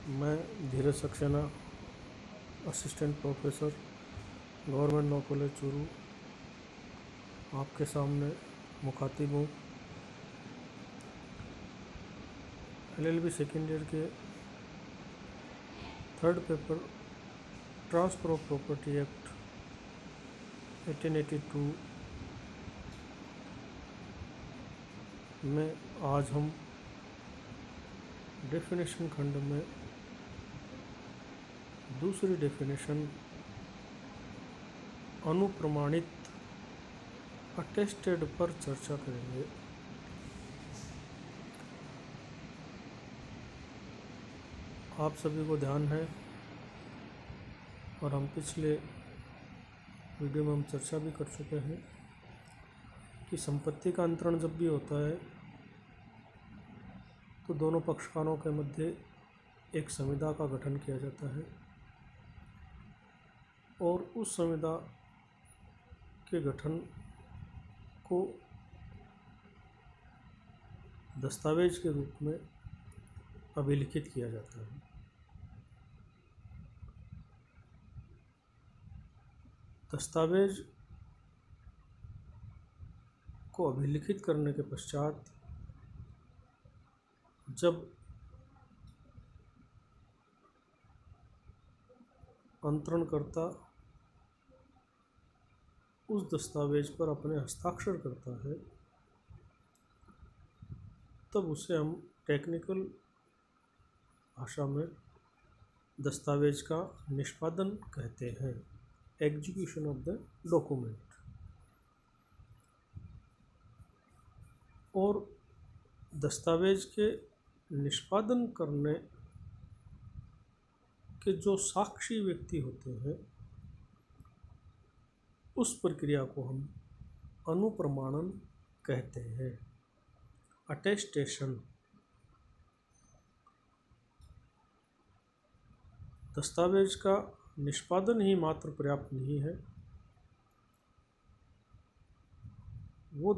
मैं Dheeraj Saxena, assistant professor, government law college Churu, आपके सामने मुखातिब हूँ। LLB सेकेंड ईयर के third paper transfer of property act 1882 में आज हम डेफिनेशन खंड में दूसरी डेफिनेशन अनुप्रमाणित अटेस्टेड पर चर्चा करेंगे। आप सभी को ध्यान है और हम पिछले वीडियो में हम चर्चा भी कर चुके हैं कि संपत्ति का अंतरण जब भी होता है तो दोनों पक्षकारों के मध्य एक संविदा का गठन किया जाता है और उस संविदा के गठन को दस्तावेज के रूप में अभिलिखित किया जाता है। दस्तावेज को अभिलिखित करने के पश्चात जब अंतरणकर्ता उस दस्तावेज पर अपने हस्ताक्षर करता है तब उसे हम टेक्निकल भाषा में दस्तावेज का निष्पादन कहते हैं, एग्जीक्यूशन ऑफ द डॉक्यूमेंट। और दस्तावेज के निष्पादन करने के जो साक्षी व्यक्ति होते हैं उस प्रक्रिया को हम अनुप्रमाणन कहते हैं, अटेस्टेशन। दस्तावेज का निष्पादन ही मात्र पर्याप्त नहीं है, वो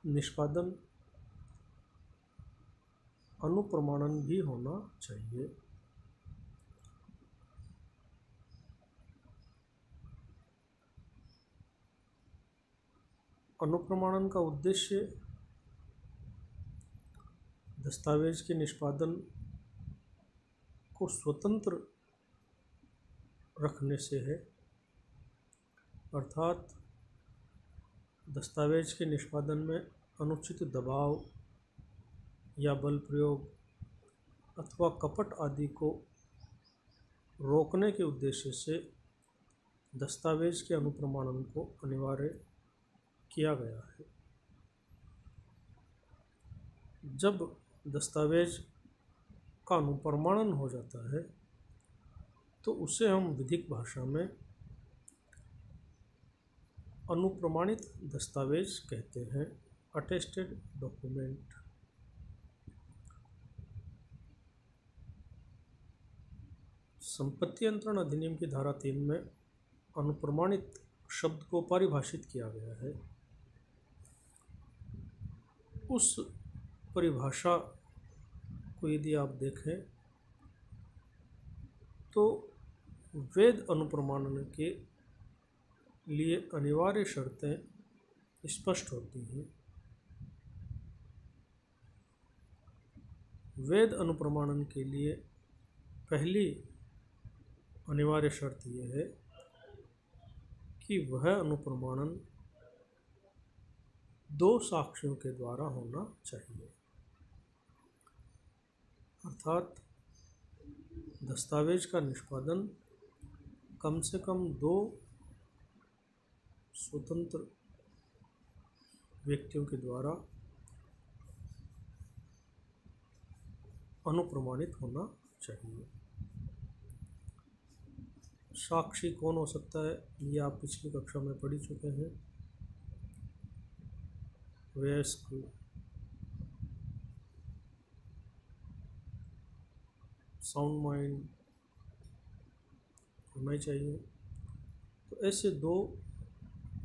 निष्पादन अनुप्रमाणन भी होना चाहिए। अनुप्रमाणन का उद्देश्य दस्तावेज के निष्पादन को स्वतंत्र रखने से है, अर्थात दस्तावेज के निष्पादन में अनुचित दबाव या बल प्रयोग अथवा कपट आदि को रोकने के उद्देश्य से दस्तावेज के अनुप्रमाणन को अनिवार्य किया गया है। जब दस्तावेज का अनुप्रमाणन हो जाता है तो उसे हम विधिक भाषा में अनुप्रमाणित दस्तावेज कहते हैं, अटेस्टेड डॉक्यूमेंट। संपत्ति अंतरण अधिनियम की धारा 3 में अनुप्रमाणित शब्द को परिभाषित किया गया है। उस परिभाषा को यदि आप देखें तो वैध अनुप्रमाणन के लिए अनिवार्य शर्तें स्पष्ट होती हैं। वैध अनुप्रमाणन के लिए पहली अनिवार्य शर्त यह है कि वह अनुप्रमाणन दो साक्षियों के द्वारा होना चाहिए, अर्थात दस्तावेज का निष्पादन कम से कम दो स्वतंत्र व्यक्तियों के द्वारा अनुप्रमाणित होना चाहिए। साक्षी कौन हो सकता है ये आप पिछली कक्षा में पढ़ चुके हैं। वयस्क, साउंड माइंड होना चाहिए। तो ऐसे दो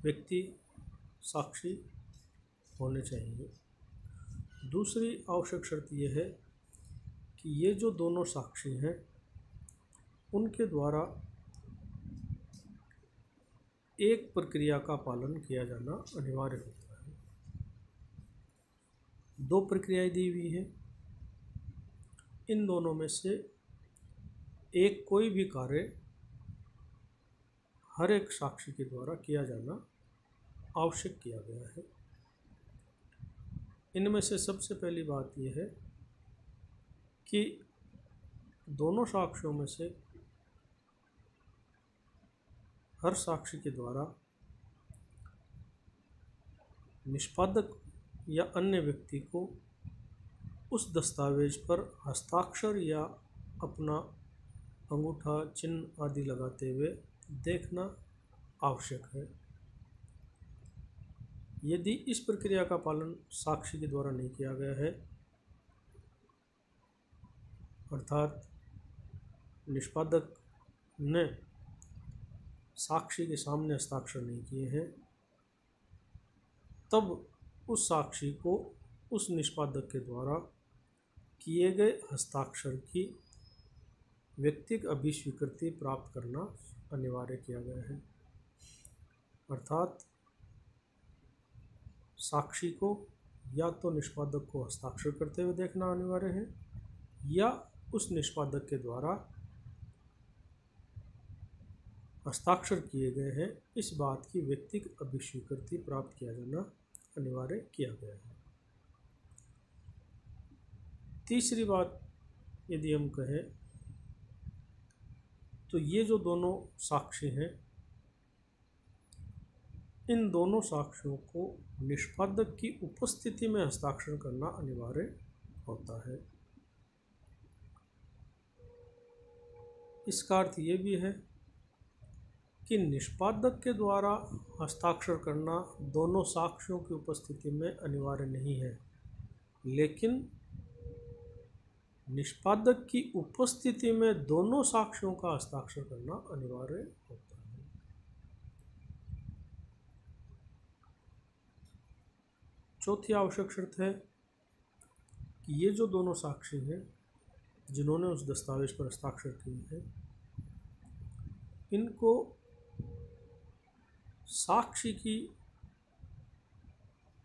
व्यक्ति साक्षी होने चाहिए। दूसरी आवश्यक शर्त यह है कि ये जो दोनों साक्षी हैं उनके द्वारा एक प्रक्रिया का पालन किया जाना अनिवार्य होता है। दो प्रक्रियाएं दी हुई हैं, इन दोनों में से एक कोई भी कार्य हर एक साक्षी के द्वारा किया जाना आवश्यक किया गया है। इनमें से सबसे पहली बात यह है कि दोनों साक्ष्यों में से हर साक्षी के द्वारा निष्पादक या अन्य व्यक्ति को उस दस्तावेज पर हस्ताक्षर या अपना अंगूठा चिन्ह आदि लगाते हुए देखना आवश्यक है। यदि इस प्रक्रिया का पालन साक्षी के द्वारा नहीं किया गया है, अर्थात निष्पादक ने साक्षी के सामने हस्ताक्षर नहीं किए हैं, तब उस साक्षी को उस निष्पादक के द्वारा किए गए हस्ताक्षर की व्यक्तिगत अभिस्वीकृति प्राप्त करना अनिवार्य किया गया है। अर्थात साक्षी को या तो निष्पादक को हस्ताक्षर करते हुए देखना अनिवार्य है या उस निष्पादक के द्वारा हस्ताक्षर किए गए हैं इस बात की व्यक्तिगत अभिस्वीकृति प्राप्त किया जाना अनिवार्य किया गया है। तीसरी बात यदि हम कहें तो ये जो दोनों साक्षी हैं, इन दोनों साक्षियों को निष्पादक की उपस्थिति में हस्ताक्षर करना अनिवार्य होता है। इसका अर्थ ये भी है कि निष्पादक के द्वारा हस्ताक्षर करना दोनों साक्षियों की उपस्थिति में अनिवार्य नहीं है, लेकिन निष्पादक की उपस्थिति में दोनों साक्षियों का हस्ताक्षर करना अनिवार्य होता है। चौथी आवश्यक शर्त है कि ये जो दोनों साक्षी हैं जिन्होंने उस दस्तावेज पर हस्ताक्षर किए हैं, इनको साक्षी की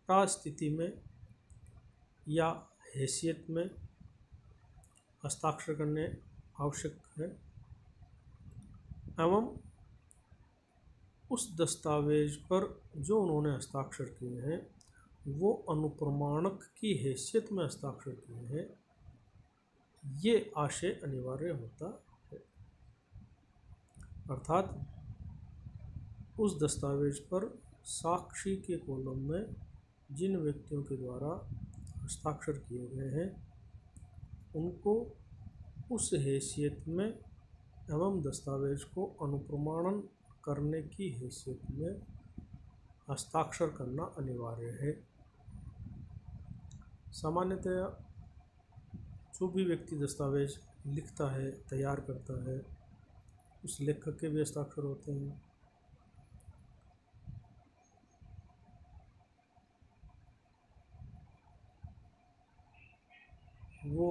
स्थिति में या हैसियत में हस्ताक्षर करने आवश्यक है एवं उस दस्तावेज पर जो उन्होंने हस्ताक्षर किए हैं वो अनुप्रमाणक की हैसियत में हस्ताक्षर किए हैं, ये आशय अनिवार्य होता है। अर्थात उस दस्तावेज पर साक्षी के कॉलम में जिन व्यक्तियों के द्वारा हस्ताक्षर किए गए हैं उनको उस हैसियत में एवं दस्तावेज को अनुप्रमाणन करने की हैसियत में हस्ताक्षर करना अनिवार्य है। सामान्यतया जो भी व्यक्ति दस्तावेज लिखता है, तैयार करता है, उस लेखक के भी हस्ताक्षर होते हैं। वो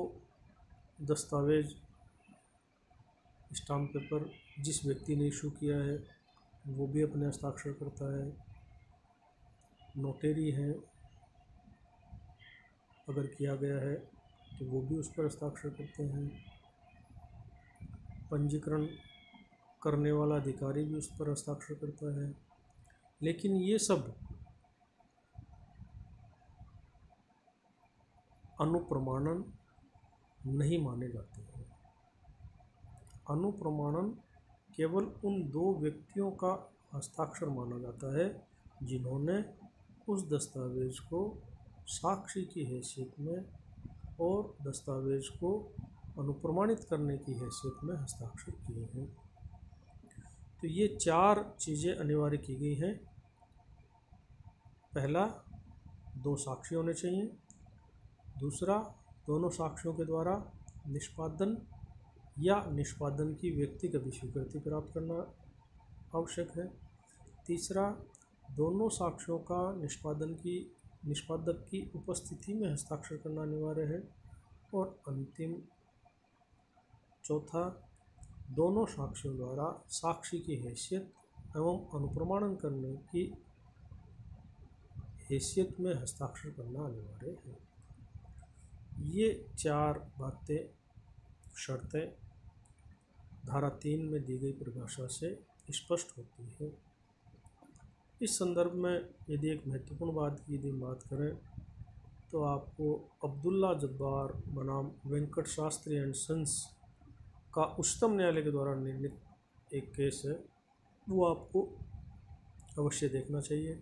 दस्तावेज स्टाम्प पेपर जिस व्यक्ति ने इशू किया है वो भी अपने हस्ताक्षर करता है। नोटेरी हैं, अगर किया गया है तो वो भी उस पर हस्ताक्षर करते हैं। पंजीकरण करने वाला अधिकारी भी उस पर हस्ताक्षर करता है। लेकिन ये सब अनुप्रमाणन नहीं माने जाते हैं। अनुप्रमाणन केवल उन दो व्यक्तियों का हस्ताक्षर माना जाता है जिन्होंने उस दस्तावेज को साक्षी की हैसियत में और दस्तावेज को अनुप्रमाणित करने की हैसियत में हस्ताक्षर किए हैं। तो ये चार चीज़ें अनिवार्य की गई हैं। पहला, दो साक्षी होने चाहिए। दूसरा, दोनों साक्षियों के द्वारा निष्पादन या निष्पादन की व्यक्तिगत स्वीकृति प्राप्त करना आवश्यक है। तीसरा, दोनों साक्षियों का निष्पादक की उपस्थिति में हस्ताक्षर करना अनिवार्य है। और अंतिम चौथा, दोनों साक्षियों द्वारा साक्षी की हैसियत एवं अनुप्रमाणन करने की हैसियत में हस्ताक्षर करना अनिवार्य है। ये 4 बातें, शर्तें धारा 3 में दी गई परिभाषा से स्पष्ट होती है। इस संदर्भ में यदि एक महत्वपूर्ण बात की यदि बात करें तो आपको अब्दुल्ला जब्बार बनाम वेंकट शास्त्री एंड सन्स का उच्चतम न्यायालय के द्वारा निर्णीत एक केस है, वो आपको अवश्य देखना चाहिए।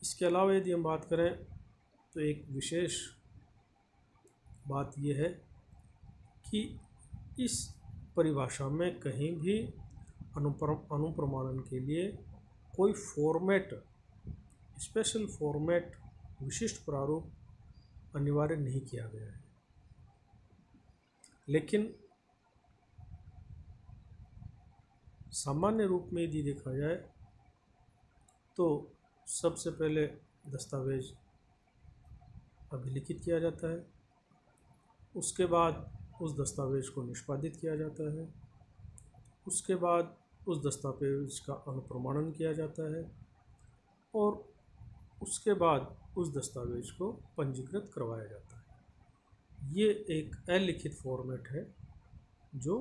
इसके अलावा यदि हम बात करें तो एक विशेष बात यह है कि इस परिभाषा में कहीं भी अनुप्रमाणन के लिए कोई फॉर्मेट, स्पेशल फॉर्मेट, विशिष्ट प्रारूप अनिवार्य नहीं किया गया है। लेकिन सामान्य रूप में यदि देखा जाए तो सबसे पहले दस्तावेज अभिलिखित किया जाता है, उसके बाद उस दस्तावेज को निष्पादित किया जाता है, उसके बाद उस दस्तावेज का अनुप्रमाणन किया जाता है और उसके बाद उस दस्तावेज को पंजीकृत करवाया जाता है। ये एक अलिखित फॉर्मेट है जो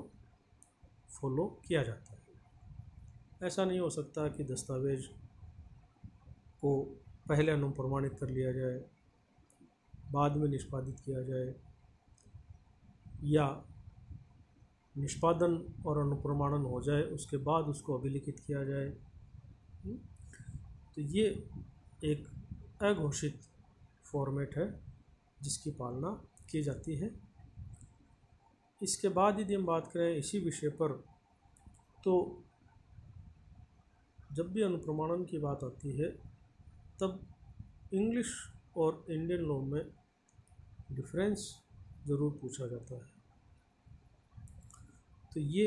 फॉलो किया जाता है। ऐसा नहीं हो सकता कि दस्तावेज को पहले अनुप्रमाणित कर लिया जाए, बाद में निष्पादित किया जाए, या निष्पादन और अनुप्रमाणन हो जाए उसके बाद उसको अभिलिखित किया जाए। तो ये एक अघोषित फॉर्मेट है जिसकी पालना की जाती है। इसके बाद यदि हम बात करें इसी विषय पर, तो जब भी अनुप्रमाणन की बात आती है तब इंग्लिश और इंडियन लॉ में डिफरेंस ज़रूर पूछा जाता है। तो ये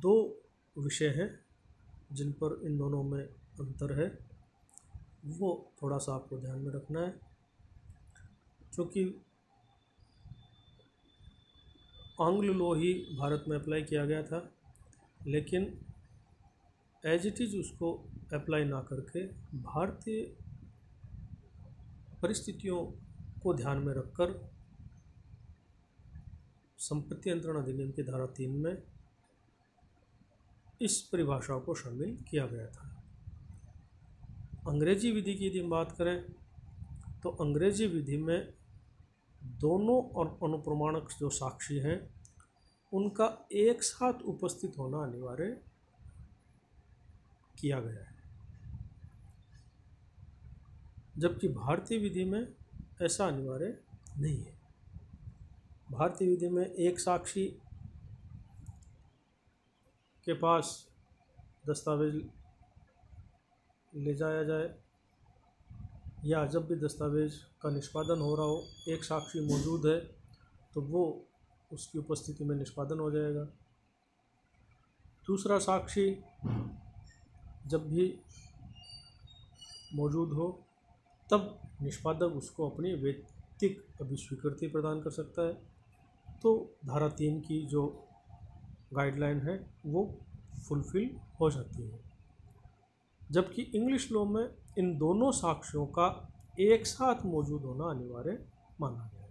2 विषय हैं जिन पर इन दोनों में अंतर है, वो थोड़ा सा आपको ध्यान में रखना है। क्योंकि आंग्ल लॉ ही भारत में अप्लाई किया गया था, लेकिन एज इट इज़ उसको अप्लाई ना करके भारतीय परिस्थितियों को ध्यान में रखकर संपत्ति अंतरण अधिनियम की धारा 3 में इस परिभाषा को शामिल किया गया था। अंग्रेजी विधि की यदि हम बात करें तो अंग्रेजी विधि में दोनों अनुप्रमाणक जो साक्षी हैं उनका एक साथ उपस्थित होना अनिवार्य किया गया है, जबकि भारतीय विधि में ऐसा अनिवार्य नहीं है। भारतीय विधि में एक साक्षी के पास दस्तावेज ले जाया जाए या जब भी दस्तावेज का निष्पादन हो रहा हो, एक साक्षी मौजूद है तो वो उसकी उपस्थिति में निष्पादन हो जाएगा। दूसरा साक्षी जब भी मौजूद हो तब निष्पादक उसको अपनी वैयक्तिक अभिस्वीकृति प्रदान कर सकता है। तो धारा 3 की जो गाइडलाइन है वो फुलफिल हो जाती है, जबकि इंग्लिश लॉ में इन दोनों साक्ष्यों का एक साथ मौजूद होना अनिवार्य माना गया है।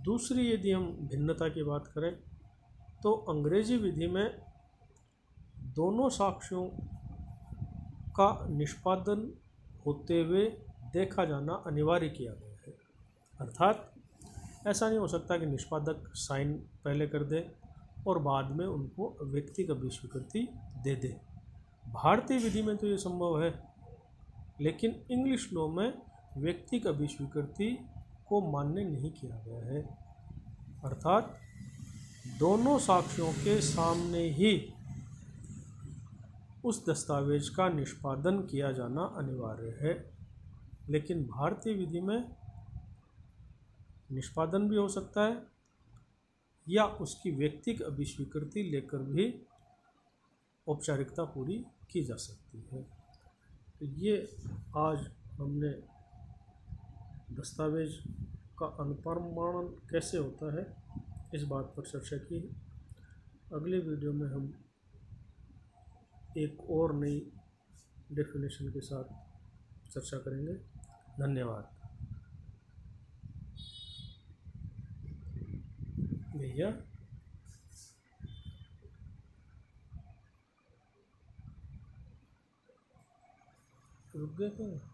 दूसरी यदि हम भिन्नता की बात करें तो अंग्रेजी विधि में दोनों साक्ष्यों का निष्पादन होते हुए देखा जाना अनिवार्य किया गया है। अर्थात ऐसा नहीं हो सकता कि निष्पादक साइन पहले कर दे और बाद में उनको व्यक्तिगत अभिस्वीकृति दे दे। भारतीय विधि में तो ये संभव है, लेकिन इंग्लिश लॉ में व्यक्तिगत अभिस्वीकृति को मान्य नहीं किया गया है। अर्थात दोनों साक्ष्यों के सामने ही उस दस्तावेज का निष्पादन किया जाना अनिवार्य है, लेकिन भारतीय विधि में निष्पादन भी हो सकता है या उसकी व्यक्तिगत अभिस्वीकृति लेकर भी औपचारिकता पूरी की जा सकती है। तो ये आज हमने दस्तावेज का अनुप्रमाणन कैसे होता है इस बात पर चर्चा की। अगले वीडियो में हम एक और नई डेफिनेशन के साथ चर्चा करेंगे। धन्यवाद भैया। रुक गए क्या?